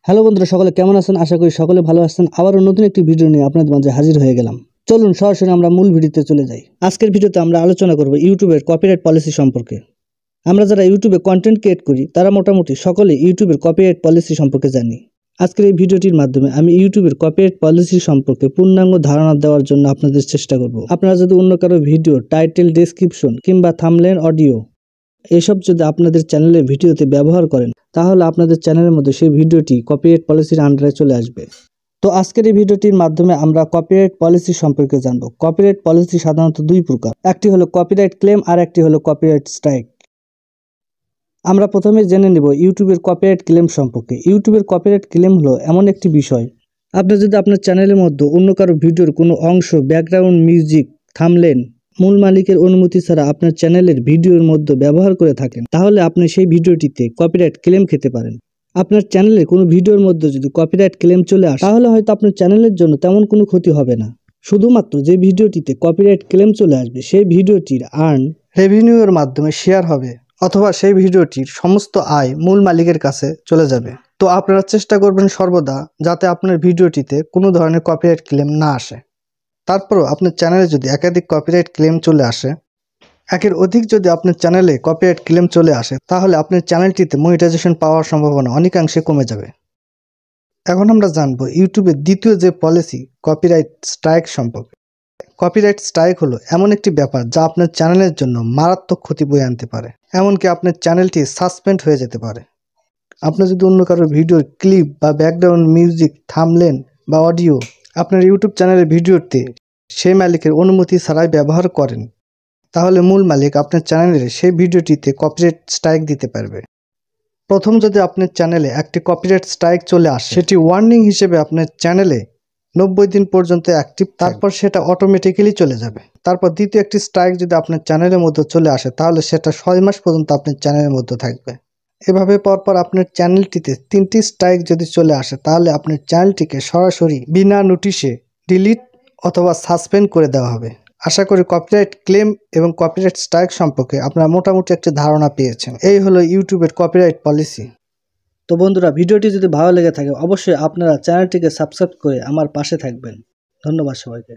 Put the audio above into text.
Hello বন্ধুরা, সকলে কেমন আছেন? আশা করি সকলে ভালো আছেন। আবারও নতুন একটি ভিডিও নিয়ে আপনাদের মাঝে হাজির হয়ে গেলাম। চলুন সরাসরি আমরা মূল ভিডিওতে চলে যাই। আজকের ভিডিওতে আমরা আলোচনা করব ইউটিউবের কপিরাইট পলিসি সম্পর্কে। আমরা যারা ইউটিউবে কন্টেন্ট ক্রিয়েট করি তারা মোটামুটি সকলে ইউটিউবের কপিরাইট পলিসি সম্পর্কে জানি। আজকের এই ভিডিওটির মাধ্যমে আমি ইউটিউবের কপিরাইট পলিসি সম্পর্কে পূর্ণাঙ্গ ধারণা দেওয়ার জন্য আপনাদের চেষ্টা করব। আপনারা যদি অন্য কারো ভিডিও টাইটেল, ডেসক্রিপশন কিংবা থাম্বনেল, অডিও এসব যদি আপনাদের চ্যানেলের ভিডিওতে ব্যবহার করেন তাহলে আপনাদের চ্যানেলের মধ্যে সেই ভিডিওটি কপিরাইট পলিসির আন্ডারে চলে আসবে। তো আজকের এই ভিডিওটির মাধ্যমে আমরা কপিরাইট পলিসি সম্পর্কে জানব। কপিরাইট পলিসি সাধারণত দুই প্রকার, একটি হলো কপিরাইট ক্লেম আর একটি হলো কপিরাইট স্ট্রাইক। আমরা প্রথমে জেনে নেব ইউটিউবের কপিরাইট ক্লেম সম্পর্কে। ইউটিউবের কপিরাইট ক্লেম হলো এমন একটি বিষয়, আপনি যদি আপনার চ্যানেলের মধ্যে অন্য কারো ভিডিওর কোনো অংশ, ব্যাকগ্রাউন্ড মিউজিক, থাম্বনেল মূল মালিকের অনুমতি ছাড়া আপনার চ্যানেলের ভিডিওর মধ্যে ব্যবহার করে থাকেন তাহলে আপনি সেই ভিডিওটিতে কপিরাইট ক্লেম খেতে পারেন। আপনার চ্যানেলে কোনো ভিডিওর মধ্যে যদি কপিরাইট ক্লেম চলে আসে তাহলে হয়তো আপনার চ্যানেলের জন্য তেমন কোনো ক্ষতি হবে না। শুধুমাত্র যে ভিডিওটিতে কপিরাইট ক্লেম চলে আসবে সেই ভিডিওটির রেভিনিউয়ের মাধ্যমে শেয়ার হবে অথবা সেই ভিডিওটির সমস্ত আয় মূল মালিকের কাছে চলে যাবে। তো আপনারা চেষ্টা করবেন সর্বদা যাতে আপনার ভিডিওটিতে কোনো ধরনের কপিরাইট ক্লেম না আসে। তারপরও আপনার চ্যানেলে যদি একাধিক কপিরাইট ক্লেম চলে আসে, একের অধিক যদি আপনার চ্যানেলে কপিরাইট ক্লেম চলে আসে তাহলে আপনার চ্যানেলটিতে মনিটাইজেশন পাওয়ার সম্ভাবনা অনেকাংশে কমে যাবে। এখন আমরা জানব ইউটিউবের দ্বিতীয় যে পলিসি, কপিরাইট স্ট্রাইক সম্পর্কে। কপিরাইট স্ট্রাইক হলো এমন একটি ব্যাপার যা আপনার চ্যানেলের জন্য মারাত্মক ক্ষতি বয়ে আনতে পারে, এমনকি আপনার চ্যানেলটি সাসপেন্ড হয়ে যেতে পারে। আপনি যদি অন্য কারোর ভিডিওর ক্লিপ বা ব্যাকগ্রাউন্ড মিউজিক, থাম্বনেল বা অডিও আপনার ইউটিউব চ্যানেলের ভিডিওতে সেই মালিকের অনুমতি ছাড়াই ব্যবহার করেন তাহলে মূল মালিক আপনার চ্যানেলের সেই ভিডিওটিতে কপিরাইট স্ট্রাইক দিতে পারবে। প্রথম যদি আপনার চ্যানেলে একটি কপিরাইট স্ট্রাইক চলে আসে, সেটি ওয়ার্নিং হিসেবে আপনার চ্যানেলে 90 দিন পর্যন্ত অ্যাক্টিভ, তারপর সেটা অটোমেটিক্যালি চলে যাবে। তারপর দ্বিতীয় একটি স্ট্রাইক যদি আপনার চ্যানেলের মধ্যে চলে আসে তাহলে সেটা 6 মাস পর্যন্ত আপনার চ্যানেলের মধ্যে থাকবে। এভাবে পরপর আপনার চ্যানেলটিতে 3টি স্ট্রাইক যদি চলে আসে তাহলে আপনার চ্যানেলটিকে সরাসরি বিনা নোটিশে ডিলিট অথবা সাসপেন্ড করে দেওয়া হবে। আশা করি কপিরাইট ক্লেম এবং কপিরাইট স্ট্রাইক সম্পর্কে আপনারা মোটামুটি একটা ধারণা পেয়েছেন। এই হলো ইউটিউবের কপিরাইট পলিসি। তো বন্ধুরা, ভিডিওটি যদি ভালো লেগে থাকে অবশ্যই আপনারা চ্যানেলটিকে সাবস্ক্রাইব করে আমার পাশে থাকবেন। ধন্যবাদ সবাইকে।